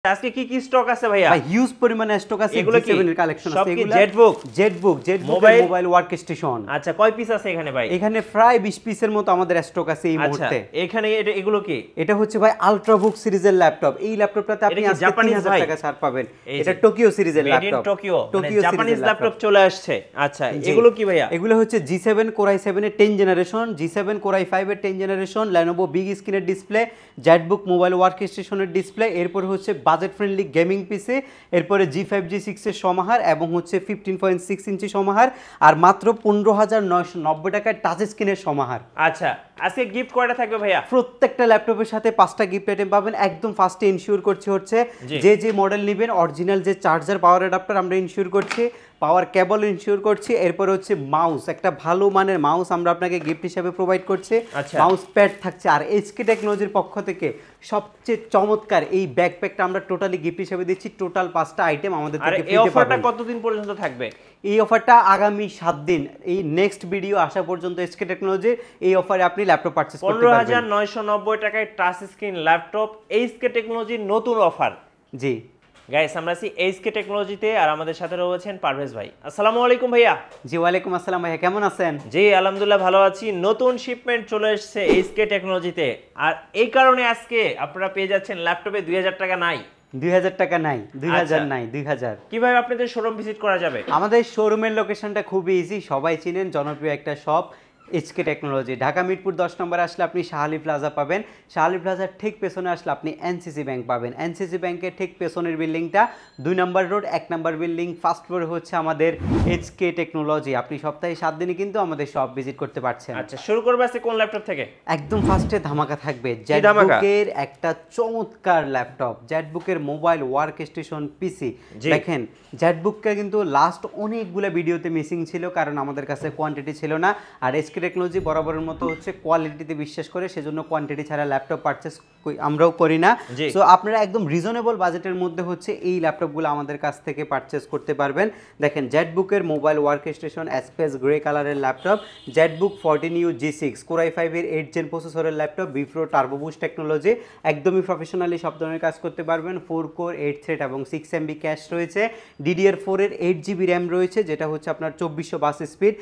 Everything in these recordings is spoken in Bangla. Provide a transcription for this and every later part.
আজকে কি কি স্টক আছে ভাইয়া? ভাই হিউজ পরিমাণে স্টক আছে, এগুলো কি G7 এর কালেকশন আছে। এগুলো জেটবুক মোবাইল ওয়ার্কস্টেশন। আচ্ছা, কয় পিস আছে এখানে ভাই? এখানে প্রায় 20 পিসের মতো আমাদের স্টক আছে এই মুহূর্তে। আচ্ছা, এখানে এগুলো কি? এটা হচ্ছে ভাই আল্ট্রাবুক সিরিজের ল্যাপটপ। এই ল্যাপটপটাতে আপনি আজকে 3000 টাকা ছাড় পাবেন। এটা টোকিও সিরিজের ল্যাপটপ। টোকিও জাপানিজ ল্যাপটপ চলে আসছে। আচ্ছা, এগুলো কি ভাইয়া? এগুলো হচ্ছে G7 Core i7 এর 10 জেনারেশন, G7 Core i5 এর 10 জেনারেশন, Lenovo বিগ স্ক্রিনের ডিসপ্লে, জেটবুক মোবাইল ওয়ার্কস্টেশনের ডিসপ্লে, এরপর হচ্ছে বাজেট ফ্রেন্ডলি গেমিং পিসি, এরপরে G5 G6 এর সমাহার এবং হচ্ছে 15.6 ইঞ্চি সমাহার, আর মাত্র 15990 টাকায় টাচ স্ক্রিনের সমাহার। আচ্ছা, আজকে গিফট কয়টা থাকবে ভাইয়া? প্রত্যেকটা ল্যাপটপের সাথে 5টা গিফট আইটেম পাবেন। একদম ফার্স্টে ইনশিওর করছি হচ্ছে যে মডেল নেবেন অরিজিনাল যে চার্জার পাওয়ার অ্যাডাপ্টার আমরা ইনশিওর করছি, পাওয়ার কেবল ইনশিওর করছি, এরপর হচ্ছে মাউস, একটা ভালো মানের মাউস আমরা আপনাকে গিফট হিসেবে প্রোভাইড করছি। মাউস প্যাড থাকছে। আর এইচকে টেকনোলজির পক্ষ থেকে সবচেয়ে চমৎকার এই ব্যাকপ্যাকটা আমরা টোটালি গিফট হিসেবে দিচ্ছি। টোটাল 5টা আইটেম আমাদের থেকে এই অফারটা কতদিন পর্যন্ত থাকবে? এই অফারটা আগামী 7 দিন, এই নেক্সট ভিডিও আসা পর্যন্ত এসকে টেকনোলজি এই অফারে আপনি ল্যাপটপ পারচেজ করতে পারবেন। 15990 টাকায় টাচ স্ক্রিন ল্যাপটপ, এসকে টেকনোলজির নতুন অফার। জি গাইস, আমরা আছি এসকে টেকনোলজিতে, আর আমাদের সাথে রয়েছেন পারভেজ ভাই। আসসালামু আলাইকুম ভাইয়া। জি ওয়ালাইকুম আসসালাম ভাইয়া, কেমন আছেন? জি আলহামদুলিল্লাহ ভালো আছি। নতুন শিপমেন্ট চলে এসেছে এসকে টেকনোলজিতে, আর এই কারণে আজকে আপনারা পেয়ে যাচ্ছেন ল্যাপটপে 2000 টাকা নাই। 2000 টাকা নাই, 2000 নাই, 2000। কিভাবে আপনাদের শোরুম ভিজিট করা যাবে? আমাদের শোরুমের লোকেশনটা খুবই ইজি, সবাই চিনেন, জনপ্রিয় একটা shop SK technology. Dhaka Mirpur 10 নম্বরে আসলে আপনি শাহালি প্লাজা পাবেন। শাহালি প্লাজার ঠিক পেছনে আসলে আপনি এনসিসি ব্যাংক পাবেন। এনসিসি ব্যাংকের ঠিক পেছনের বিল্ডিংটা 2 নম্বর রোড, 1 নম্বর বিল্ডিং, ফার্স্ট ফ্লোরে হচ্ছে আমাদের এসকে টেকনোলজি। আপনি সপ্তাহে 7 দিনই কিন্তু আমাদের শপ ভিজিট করতে পারছেন। আচ্ছা, শুরু করবে আজকে কোন ল্যাপটপ থেকে? একদম ফার্স্টে ধামাকা থাকবে জেটবুকের একটা চমৎকার ল্যাপটপ, জেটবুকের মোবাইল ওয়ার্কস্টেশন পিসি। দেখেন জেটবুকটা কিন্তু লাস্ট অনেকগুলো ভিডিওতে মিসিং ছিল, কারণ আমাদের কাছে কোয়ান্টিটি ছিল না। আর এসকে টেকনোলজি বরাবরের মতো হচ্ছে কোয়ালিটিতে বিশ্বাস করে, সেজন্য কোয়ান্টিটি ছাড়া ল্যাপটপ পারচেজ আমরাও করি না। সো আপনারা একদম রিজনেবল বাজেটের মধ্যে হচ্ছে এই ল্যাপটপগুলো আমাদের কাছ থেকে পারচেজ করতে পারবেন। দেখেন জেটবুকের মোবাইল ওয়ার্কস্টেশন স্পেস গ্রে কালারের laptop, Jetbook 14U G6 Core i5 এর 8 জেন প্রসেসরের laptop, Bipro turbo boost technology, একদমই প্রফেশনালি সব ধরনের কাজ করতে পারবেন। 4 কোর 8 থ্রেড এবং 6 MB ক্যাশ রয়েছে। DDR4 এর 8GB র্যাম রয়েছে, যেটা হচ্ছে আপনার 2400 স্পিড,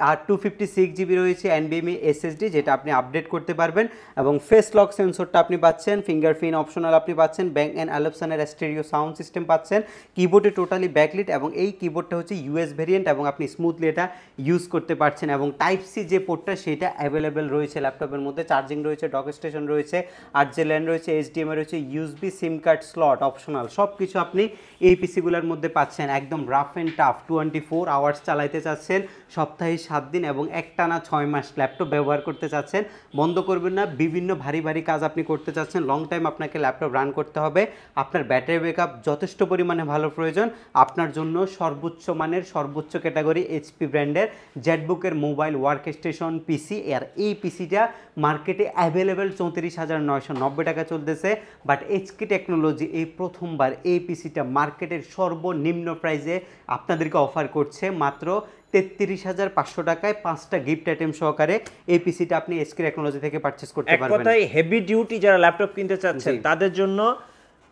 আর 256GB রয়েছে NVMe SSD, যেটা আপনি আপডেট করতে পারবেন। এবং ফেস লক সেন্সরটা আপনি পাচ্ছেন, ফিঙ্গারপ্রিন্ট অপশনাল আপনি পাচ্ছেন, ব্যাং অ্যান্ড অ্যালপসনের স্টেরিও সাউন্ড সিস্টেম পাচ্ছেন, কিবোর্ডে টোটালি ব্যাকলিট, এবং এই কিবোর্ডটা হচ্ছে ইউএস ভেরিয়েন্ট এবং আপনি স্মুথলি এটা ইউজ করতে পারছেন। এবং টাইপ সি যে পোর্টটা সেটা অ্যাভেলেবেল রয়েছে ল্যাপটপের মধ্যে, চার্জিং রয়েছে, ডক স্টেশন রয়েছে, 8 জে ল্যান রয়েছে, HDMI রয়েছে, USB সিম কার্ড স্লট অপশনাল, সব কিছু আপনি এই পিসিগুলোর মধ্যে পাচ্ছেন। একদম রাফ অ্যান্ড টাফ 24 আওয়ার্স চালাইতে চাচ্ছেন, সপ্তাহে 7 দিন এবং একটানা 6 মাস ল্যাপটপ ব্যবহার করতে চাচ্ছেন, বন্ধ করবেন না। বিভিন্ন ভারী ভারী কাজ আপনি করতে চাচ্ছেন, লং টাইম আপনাকে ল্যাপটপ রান করতে হবে, আপনার ব্যাটারি ব্যাকআপ যথেষ্ট পরিমাণে ভালো প্রয়োজন, আপনার জন্য সর্বোচ্চ মানের সর্বোচ্চ ক্যাটাগরি এইচপি ব্র্যান্ডের জেটবুকের মোবাইল ওয়ার্কস্টেশন পিসি। আর এই পিসিটা মার্কেটে অ্যাভেলেবেল 34,990 টাকা চলতেছে, বাট এসকে টেকনোলজি এই প্রথমবার এই পিসিটা মার্কেটের সর্বনিম্ন প্রাইসে আপনাদেরকে অফার করছে মাত্র 33,500 টাকায় 5টা গিফট আইটেম সহকারে। এই পিসিটা আপনি এসকে টেকনোলজি থেকে পারচেজ করতে পারবেন। এক কথায় হেভি ডিউটি যারা ল্যাপটপ কিনতে চাচ্ছেন তাদের জন্য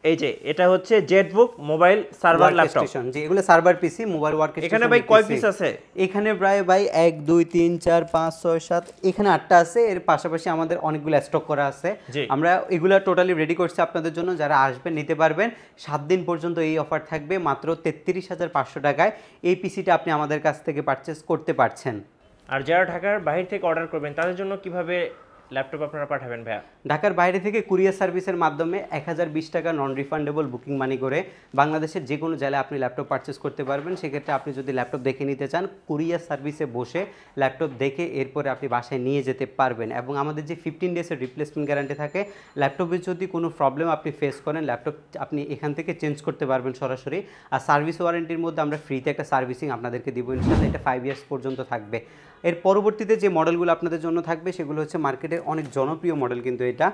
এই যে এটা হচ্ছে জেটবুক মোবাইল সার্ভার ল্যাপটপ। জি, এগুলো সার্ভার পিসি মোবাইল ওয়ার্কস্টেশন। এখানে ভাই কয় পিস আছে? এখানে প্রায় ভাই 1 2 3 4 5 6 7 এখানে 8টা আছে। এর পাশাপাশি আমাদের অনেকগুলো স্টক করা আছে, আমরা এগুলা টোটালি রেডি করছি আপনাদের জন্য, যারা আসবেন নিতে পারবেন। 7 দিন পর্যন্ত এই অফার থাকবে, মাত্র 33,500 টাকায় এই পিসিটা আপনি আমাদের কাছ থেকে পারচেজ করতে পারছেন। আর যারা ঢাকার বাইরে থেকে অর্ডার করবেন তাদের জন্য কিভাবে ল্যাপটপ আপনারা পাঠাবেন ভাইয়া? ঢাকার বাইরে থেকে কুরিয়ার সার্ভিসের মাধ্যমে 1020 টাকা নন রিফান্ডেবল বুকিং মানি করে বাংলাদেশের যে কোনো জেলায় আপনি ল্যাপটপ পারচেজ করতে পারবেন। সেক্ষেত্রে আপনি যদি ল্যাপটপ দেখে নিতে চান, কুরিয়ার সার্ভিসে বসে ল্যাপটপ দেখে এরপরে আপনি বাসায় নিয়ে যেতে পারবেন। এবং আমাদের যে 15 ডেজের রিপ্লেসমেন্ট গ্যারান্টি থাকে, ল্যাপটপের যদি কোনো প্রবলেম আপনি ফেস করেন, ল্যাপটপ আপনি এখান থেকে চেঞ্জ করতে পারবেন সরাসরি। আর সার্ভিস ওয়ারেন্টির মধ্যে আমরা ফ্রিতে একটা সার্ভিসিং আপনাদেরকে দিব ইনশাআল্লাহ, এটা 5 ইয়ার্স পর্যন্ত থাকবে। এর পরবর্তীতে যে মডেলগুলো আপনাদের জন্য থাকবে সেগুলো হচ্ছে মার্কেটে অনেক জনপ্রিয় মডেল কিন্তু এটা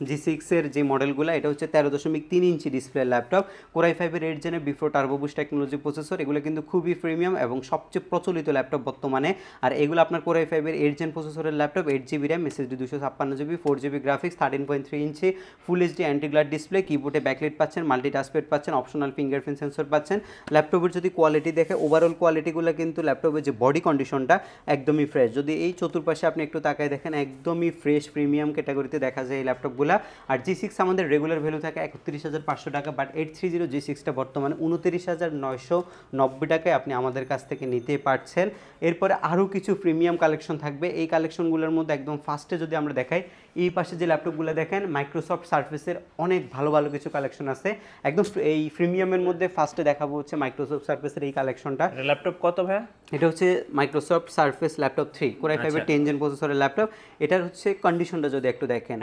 G6 এর যে মডেলগুলো, এটা হচ্ছে 13.3 inch display laptop, Core i5 এর 8 জেনের before turbo boost technology processor. এগুলো কিন্তু খুবই প্রিমিয়াম এবং সবচেয়ে প্রচলিত ল্যাপটপ বর্তমানে। আর এগুলো আপনার Core i5 এর 8 জেন প্রসেসরের laptop, 8GB RAM, SSD 256GB, 4GB graphics, 13.3 inch full HD anti glare display, কিবোর্ডে ব্যাকলাইট পাচ্ছেন, মাল্টি টাচপ্যাড পাচ্ছেন, অপশনাল ফিঙ্গারপ্রিন্ট সেন্সর পাচ্ছেন। ল্যাপটপের যদি কোয়ালিটি দেখে, ওভারঅল কোয়ালিটিগুলো কিন্তু ল্যাপটপের যে বডি কন্ডিশনটা একদমই ফ্রেশ। যদি এই চতুর্পাশে আপনি একটু তাকায় দেখেন, একদমই ফ্রেশ প্রিমিয়াম ক্যাটাগরিতে দেখা যায় এই ল্যাপটপগুলো। আর G6 আমাদের রেগুলার ভ্যালু থাকে 31,500 টাকা, বাট 830 G6টা বর্তমানে 29,990 টাকায় আপনি আমাদের কাছ থেকে নিতে পারছেন। এরপরে আরও কিছু প্রিমিয়াম কালেকশন থাকবে। এই কালেকশনগুলোর মধ্যে একদম ফার্স্টে যদি আমরা দেখাই, এই পাশে যে ল্যাপটপগুলো দেখেন মাইক্রোসফট সার্ফেসের অনেক ভালো ভালো কিছু কালেকশন আছে। একদম এই প্রিমিয়ামের মধ্যে ফার্স্টে দেখাবো হচ্ছে মাইক্রোসফট সার্ফেসের এই কালেকশনটা। ল্যাপটপ কত ভাই? এটা হচ্ছে Microsoft surface laptop 3 Core i5 এর 10 জেন প্রসেসরের ল্যাপটপ। এটার হচ্ছে কন্ডিশনটা যদি একটু দেখেন,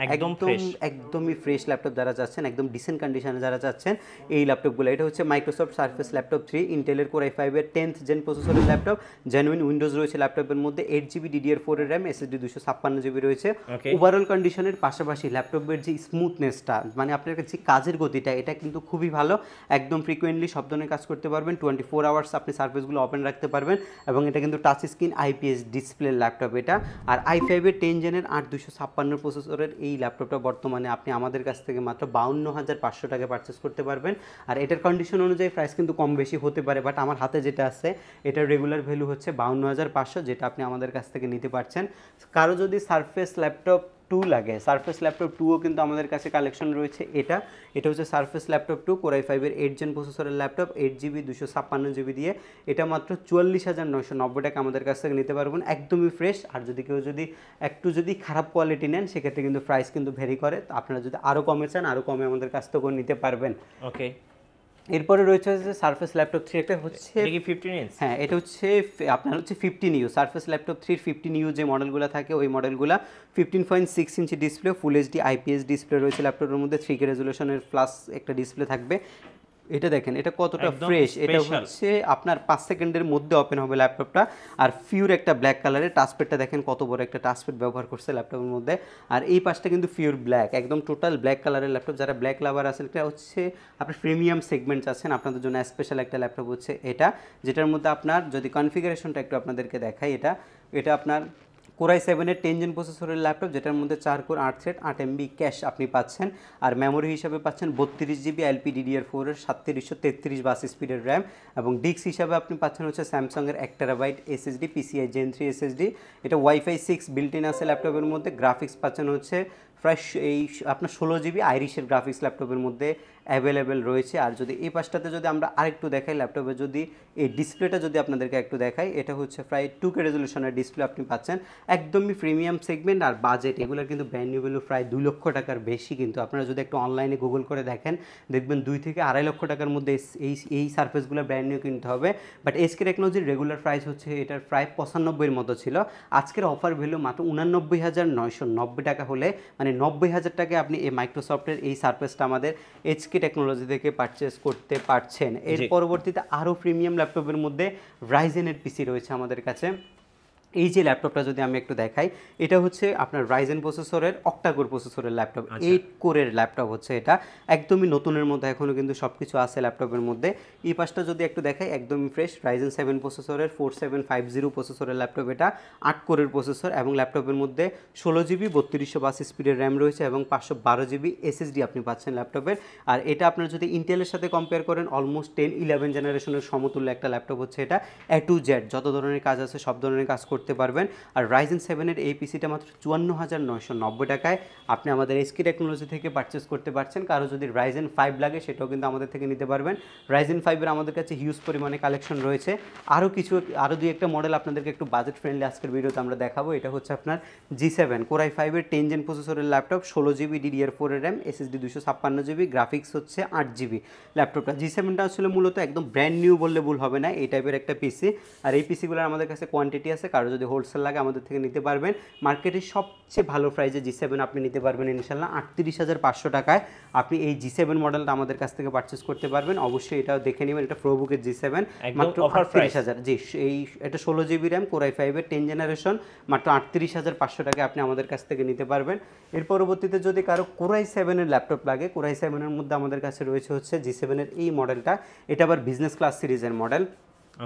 একদমই ফ্রেশ ল্যাপটপ যারা চাচ্ছেন, একদম ডিসেন্ট কন্ডিশনে যারা চাচ্ছেন এই ল্যাপটপগুলো। এটা হচ্ছে মাইক্রোসফট সার্ফেস ল্যাপটপ 3 ইন্টেলের Core i5 এর 10th জেন প্রসেসরের ল্যাপটপ, জেনুইন উইন্ডোজ রয়েছে ল্যাপটপের মধ্যে, 8GB DDR4 এর র্যাম, SSD 256GB রয়েছে। ওভারঅল কন্ডিশনের পাশাপাশি ল্যাপটপের যে স্মুথনেসটা, মানে আপনার কাছে কাজের গতিটা, এটা কিন্তু খুবই ভালো। একদম ফ্রিকোয়েন্টলি সব ধরনের কাজ করতে পারবেন, 24 আওয়ার্স আপনি সার্ফেসগুলো ওপেন রাখতে পারবেন এবং এটা কিন্তু touch screen IPS display laptop এটা। আর i5 এর 10 জেনের 8256 প্রসেসরের এই ল্যাপটপটা বর্তমানে আপনি আমাদের কাছ থেকে মাত্র 52,500 টাকা পারচেস করতে পারবেন। আর এটার কন্ডিশন অনুযায়ী প্রাইস কিন্তু কম বেশি হতে পারে, বাট আমার হাতে যেটা আছে এটার রেগুলার ভ্যালু হচ্ছে 52,500, যেটা আপনি আমাদের কাছ থেকে নিতে পারছেন। কারো যদি সারফেস ল্যাপটপ 2 লাগে, সারফেস ল্যাপটপ 2ও কিন্তু আমাদের কাছে কালেকশন রয়েছে। এটা হচ্ছে সারফেস ল্যাপটপ 2 Core i5 এর 8 জেন প্রসেসরের ল্যাপটপ, 8GB 256GB দিয়ে। এটা মাত্র 44,990 টাকা আমাদের কাছ থেকে নিতে পারবেন, একদমই ফ্রেশ। আর যদি কেউ একটু খারাপ কোয়ালিটি নেন, সেক্ষেত্রে কিন্তু প্রাইস কিন্তু ভ্যারি করে। আপনারা যদি আরও কমে চান, আরও কমে আমাদের কাছ থেকেও নিতে পারবেন। ওকে। এরপরে রয়েছে যে সারফেস ল্যাপটপ 3, একটা হচ্ছে 15 ইঞ্চ। হ্যাঁ, এটা হচ্ছে আপনার হচ্ছে 15U সারফেস ল্যাপটপ 3 15U যে মডেলগুলো থাকে, ওই মডেলগুলো 15.6 inch display, full HD IPS display রয়েছে ল্যাপটপের মধ্যে, 3K রেজুলেশনের প্লাস একটা ডিসপ্লে থাকবে। এটা দেখেন, এটা কতটা ফ্রেশ। এটা হচ্ছে আপনার 5 সেকেন্ডের মধ্যে ওপেন হবে ল্যাপটপটা। আর ফিউর একটা ব্ল্যাক কালারের টাচপ্যাডটা দেখেন, কত বড় একটা টাচপ্যাড ব্যবহার করছে ল্যাপটপের মধ্যে। আর এই পাশটা কিন্তু ফিউর ব্ল্যাক, একদম টোটাল ব্ল্যাক কালারের ল্যাপটপ। যারা ব্ল্যাক লাভার আছেন, এটা হচ্ছে আপনার প্রিমিয়াম সেগমেন্ট আছেন, আপনাদের জন্য স্পেশাল একটা ল্যাপটপ হচ্ছে এটা, যেটার মধ্যে আপনার যদি কনফিগারেশনটা একটু আপনাদেরকে দেখাই, এটা আপনার Core i7 এর 10 জেন প্রসেসরের ল্যাপটপ, যেটার মধ্যে 4 কোর 8 থ্রেড 8MB ক্যাশ আপনি পাচ্ছেন। আর মেমোরি হিসাবে পাচ্ছেন 32GB LPDDR4 এর 3733 বাস স্পিডের র্যাম, এবং ডিস্ক হিসাবে আপনি পাচ্ছেন হচ্ছে স্যামসাংয়ের 1TB SSD PCI Gen 3 SSD। এটা Wi-Fi 6 বিল্ট ইন আছে ল্যাপটপের মধ্যে। গ্রাফিক্স পাচ্ছেন হচ্ছে প্রায় এই আপনার 16GB আইরিশের গ্রাফিক্স ল্যাপটপের মধ্যে অ্যাভেলেবেল রয়েছে। আর যদি এই পাশটাতে যদি আমরা আরেকটু দেখাই ল্যাপটপে, যদি এই ডিসপ্লেটা যদি আপনাদেরকে একটু দেখাই, এটা হচ্ছে প্রায় 2K রেজলিউশনের ডিসপ্লে আপনি পাচ্ছেন, একদমই প্রিমিয়াম সেগমেন্ট। আর বাজেট এগুলোর কিন্তু ব্র্যান্ড নিউ ভ্যালু প্রায় 2 লক্ষ টাকার বেশি। কিন্তু আপনারা যদি একটু অনলাইনে গুগল করে দেখেন, দেখবেন 2 থেকে 2.5 লক্ষ টাকার মধ্যে এই সার্ফেসগুলো ব্র্যান্ড নিউ কিনতে হবে। বাট SK টেকনোলজির রেগুলার প্রাইস হচ্ছে এটার প্রায় 95 মতো ছিল। আজকের অফার ভ্যালু মাত্র 89,990 টাকা হলে, মানে 90,000 টাকায় আপনি এই মাইক্রোসফটের এই সার্ফেসটা আমাদের SK টেকনোলজি থেকে পারচেস করতে পারছেন। এর পরবর্তীতে আরও প্রিমিয়াম ল্যাপটপের মধ্যে রাইজেনের পিসি রয়েছে আমাদের কাছে। এই যে ল্যাপটপটা যদি আমি একটু দেখাই, এটা হচ্ছে আপনার রাইজেন প্রসেসরের অক্টাকোর প্রসেসরের ল্যাপটপ, 8 কোরের ল্যাপটপ হচ্ছে এটা, একদমই নতুনের মধ্যে, এখনও কিন্তু সব কিছু আছে ল্যাপটপের মধ্যে। এই পাশটা যদি একটু দেখাই, একদমই ফ্রেশ রাইজেন 7 প্রসেসরের 4750 প্রসেসরের ল্যাপটপ, এটা 8 কোরের প্রসেসর, এবং ল্যাপটপের মধ্যে 16GB 3252 স্পিডের র্যাম রয়েছে এবং 512GB SSD আপনি পাচ্ছেন ল্যাপটপের। আর এটা আপনার যদি ইন্টেলের সাথে কম্পেয়ার করেন, অলমোস্ট 10-11 জেনারেশনের সমতুল্য একটা ল্যাপটপ হচ্ছে এটা। A to Z যত ধরনের কাজ আছে সব ধরনের কাজ করতে পারবেন। আর রাইজেন 7 এর এই পিসিটা মাত্র 54,990 টাকায় আপনি আমাদের SK টেকনোলজি থেকে পারচেস করতে পারছেন। কারো যদি রাইজেন 5 লাগে, সেটাও কিন্তু আমাদের থেকে নিতে পারবেন। রাইজেন 5 এর আমাদের কাছে হিউজ পরিমাণে কালেকশন রয়েছে। আরও দুই একটা মডেল আপনাদেরকে একটু বাজেট ফ্রেন্ডলি আজকের ভিডিওতে আমরা দেখাবো। এটা হচ্ছে আপনার G7 Core i5 এর 10 জেন প্রসেসরের ল্যাপটপ, 16GB DDR4 এর র্যাম, SSD 256GB, গ্রাফিক্স হচ্ছে 8GB। ল্যাপটপটা G7টা আসলে মূলত একদম ব্র্যান্ড নিউ বললে ভুল হবে না, এই টাইপের একটা পিসি। আর এই পিসিগুলোর আমাদের কাছে কোয়ান্টিটি আছে, কারো যদি হোলসেল লাগে আমাদের থেকে নিতে পারবেন। মার্কেটের সবচেয়ে ভালো প্রাইসে G7 আপনি নিতে পারবেন ইনশাল্লাহ 38,500 টাকায় আপনি এই G7 মডেলটা আমাদের কাছ থেকে পারচেস করতে পারবেন। অবশ্যই এটাও দেখে নেবেন, এটা প্রোবুকের G7 মাত্র 38,000। জি, এটা 16 জিবি র্যাম, Core i5 এর 10 জেনারেশন, মাত্র 38,500 টাকায় আপনি আমাদের কাছ থেকে নিতে পারবেন। এর পরবর্তীতে যদি কারো Core i7 এর ল্যাপটপ লাগে, Core i7 এর মধ্যে আমাদের কাছে রয়েছে হচ্ছে G7 এর এই মডেলটা, এটা আবার বিজনেস ক্লাস সিরিজের মডেল।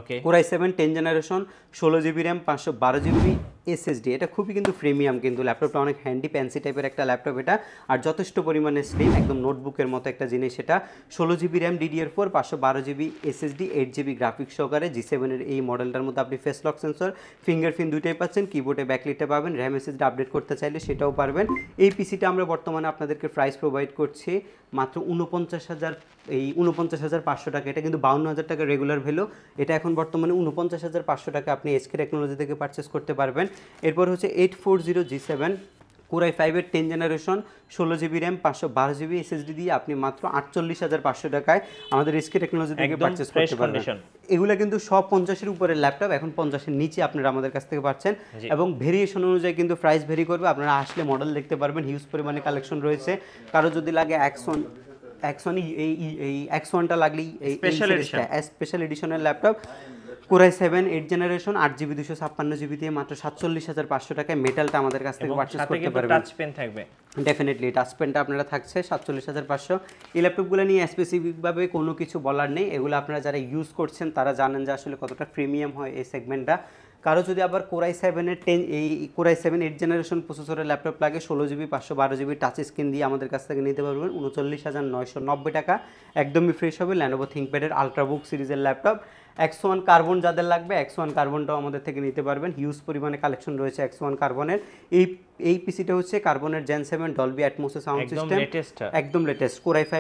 ওকে, Core i7 10 generation, 16 GB RAM, 512 GB SSD। এটা খুবই কিন্তু প্রিমিয়াম, কিন্তু ল্যাপটপটা অনেক হ্যান্ডি প্যান্সি টাইপের একটা ল্যাপটপ এটা, আর যথেষ্ট পরিমাণে স্লিম, একদম নোটবুকের মতো একটা জিনিস এটা। 16 GB RAM DDR4, 512 GB SSD, 8 GB graphics সহকারে G7 এর এই মডেলটার মধ্যে আপনি ফেস লক সেন্সর, ফিঙ্গারপ্রিন্ট দুইটাই পাচ্ছেন, কিবোর্ডে ব্যাকলিটটা পাবেন, র্যাম SSD আপডেট করতে চাইলে সেটাও পারবেন। এই পিসিটা আমরা বর্তমানে আপনাদেরকে প্রাইস প্রোভাইড করছি মাত্র 49,500 টাকা। এটা কিন্তু 52,000 টাকা রেগুলার ভ্যালু, এটা এখন বর্তমানে 49,500 টাকা আপনি SK টেকনোলজি থেকে পারচেস করতে পারবেন। এরপর হচ্ছে 840 G7 Core i5 এর 10 generation, 16 GB RAM, 512 GB SSD দিয়ে আপনি মাত্র 48,500 টাকায় আমাদের SK টেকনোলজি থেকে পারচেস করতে পারবেন। এগুলো কিন্তু সব 50-এর উপরের ল্যাপটপ, এখন 50-এর নিচে আপনারা আমাদের কাছ থেকে পাচ্ছেন, এবং ভেরিয়েশন অনুযায়ী কিন্তু প্রাইস ভেরি করবে। আপনারা আসলে মডেল দেখতে পারবেন, হিউজ পরিমাণে কালেকশন রয়েছে। কারো যদি লাগে এই X1টা লাগলেই এই স্পেশাল এডিশনের laptop, Core i7 8 generation, 8 GB 256 GB দিয়ে মাত্র 47,500 টাকায় মেটালটা আমাদের কাছ থেকে পারচেজ করতে পারবেন। টাচ পেন থাকবে, ডেফিনেটলি টাচ পেনটা আপনারা থাকছে 47,500। এই ল্যাপটপগুলো নিয়ে স্পেসিফিকভাবে কোনো কিছু বলার নেই, এগুলো আপনারা যারা ইউজ করছেন তারা জানেন যে আসলে কতটা প্রিমিয়াম হয় এই সেগমেন্টটা। কারো যদি আবার Core i7 এর Core i7 8 জেনারেশন প্রসেসরের ল্যাপটপ লাগে, 16 জিবি 512 জিবি টাচ স্ক্রিন দিয়ে আমাদের কাছ থেকে নিতে পারবেন 39,990 টাকা, একদমই ফ্রেশ হবে। Lenovo ThinkPad এর আলট্রাবুক সিরিজের ল্যাপটপ। X1 কার্বন যাদের লাগবে, X1 কার্বনটাও আমাদের থেকে নিতে পারবেন, হিউজ পরিমাণে কালেকশন রয়েছে X1 কার্বনের। এই পিসিটা হচ্ছে কার্বনের Gen 7 ডলবি অ্যাটমসের সাউন্ড সিস্টেম, একদম লেটেস্ট। Core i5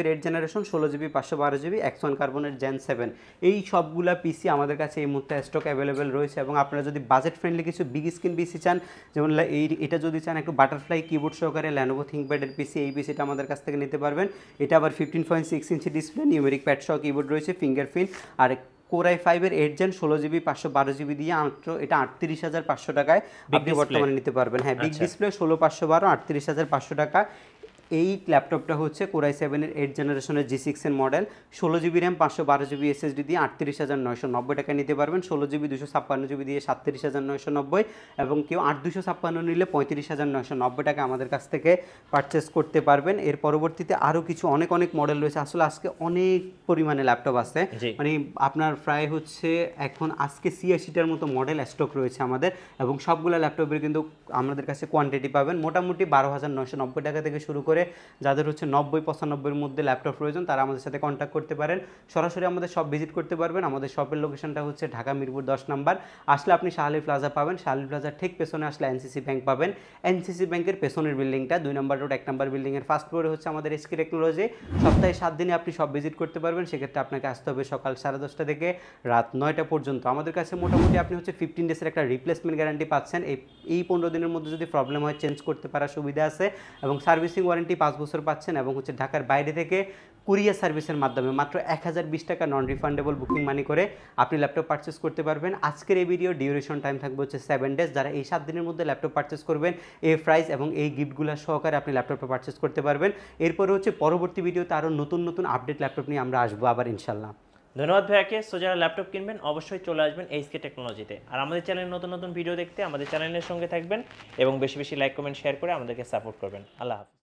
এর 8 জেনারেশন, 16 জিবি 512 জিবি, X1 কার্বনের Gen 7। এই সবগুলা পিসি আমাদের কাছে এই মুহূর্তে স্টক অ্যাভেলেবেল রয়েছে, এবং আপনারা যদি বাজেট ফ্রেন্ডলি কিছু বিগ স্ক্রিন পিসি চান, যেমন এটা যদি চান একটু বাটারফ্লাই কিবোর্ড সহকারে Lenovo ThinkPad এর পিসি, এই পিসিটা আমাদের কাছ থেকে নিতে পারবেন। এটা আবার 15.6 ইঞ্চি ডিসপ্লে, নিউমেরিক প্যাড সহ কিবোর্ড রয়েছে, ফিঙ্গারপ্রিন্ট। আর Core i5 এর 8 জেন 16 জিবি 512 জিবি দিয়ে মাত্র এটা 38,500 টাকায় আপনি বর্তমানে নিতে পারবেন। হ্যাঁ, বিগ ডিসপ্লে 16,512, 38,500 টাকা। এই ল্যাপটপটা হচ্ছে Core i7 এর 8 জেনারেশনের G6 এর model, 16 GB RAM, 512 GB SSD দিয়ে 38,990 টাকায় নিতে পারবেন। 16 জিবি 256 জিবি দিয়ে 37,990, এবং কেউ 8/256 নিলে 35,990 টাকা আমাদের কাছ থেকে পারচেস করতে পারবেন। এর পরবর্তীতে আরও কিছু অনেক মডেল রয়েছে। আসলে আজকে অনেক পরিমাণে ল্যাপটপ আছে, মানে আপনার প্রায় হচ্ছে এখন আজকে 86টার মতো মডেল স্টক রয়েছে আমাদের, এবং সবগুলো ল্যাপটপের কিন্তু আমাদের কাছে কোয়ান্টিটি পাবেন মোটামুটি 12,990 টাকা থেকে শুরু করে। যাদের হচ্ছে 90-95-এর মধ্যে ল্যাপটপ প্রয়োজন তারা আমাদের সাথে কন্ট্যাক্ট করতে পারেন, সরাসরি আমাদের শপ ভিজিট করতে পারবেন। আমাদের শপের লোকেশনটা হচ্ছে ঢাকা মিরপুর 10 নাম্বার। আসলে আপনি শাহালি প্লাজা পাবেন, শাহালি প্লাজার ঠিক পেছনে আসলে এনসিসি ব্যাংক পাবেন। এনসিসি ব্যাংকের পেছনের বিল্ডিংটা 2 নম্বর রোড 1 নম্বর বিল্ডিংয়ের ফার্স্ট ফ্লোরে হচ্ছে আমাদের SK টেকনোলজি। সপ্তাহে 7 দিনে আপনি সব ভিজিট করতে পারবেন। সেক্ষেত্রে আপনাকে আসতে হবে সকাল 10:30 থেকে রাত 9টা পর্যন্ত। আমাদের কাছে মোটামুটি আপনি হচ্ছে 15 ডেজের একটা রিপ্লেসমেন্ট গ্যারান্টি পাচ্ছেন। এই 15 দিনের মধ্যে যদি প্রবলেম হয় চেঞ্জ করতে পারার সুবিধা আছে, এবং সার্ভিসিং ওয়ারেন্টি 5 বছর পাচ্ছেন, এবং হচ্ছে ঢাকার বাইরে থেকে কুরিয়ার সার্ভিসের মাধ্যমে মাত্র 1020 টাকা নন রিফান্ডেবল বুকিং মানি করে আপনি ল্যাপটপ পারচেস করতে পারবেন। আজকের এই ভিডিও ডিউরেশন টাইম থাকবে হচ্ছে 7 ডেজ। যারা এই 7 দিনের মধ্যে ল্যাপটপ পারচেস করবেন, এই প্রাইস এবং এই গিফটগুলো সহকারে আপনি ল্যাপটপটা পারচেস করতে পারবেন। এরপরে হচ্ছে পরবর্তী ভিডিওতে আরও নতুন আপডেট ল্যাপটপ নিয়ে আমরা আসবো আবার ইনশাল্লাহ। ধন্যবাদ ভাইয়াকে। সো যারা ল্যাপটপ কিনবেন অবশ্যই চলে আসবেন SK টেকনোলজিতে, আর আমাদের চ্যানেলের নতুন ভিডিও দেখতে আমাদের চ্যানেলের সঙ্গে থাকবেন, এবং বেশি লাইক কমেন্ট শেয়ার করে আমাদেরকে সাপোর্ট করবেন। আল্লাহ হাফেজ।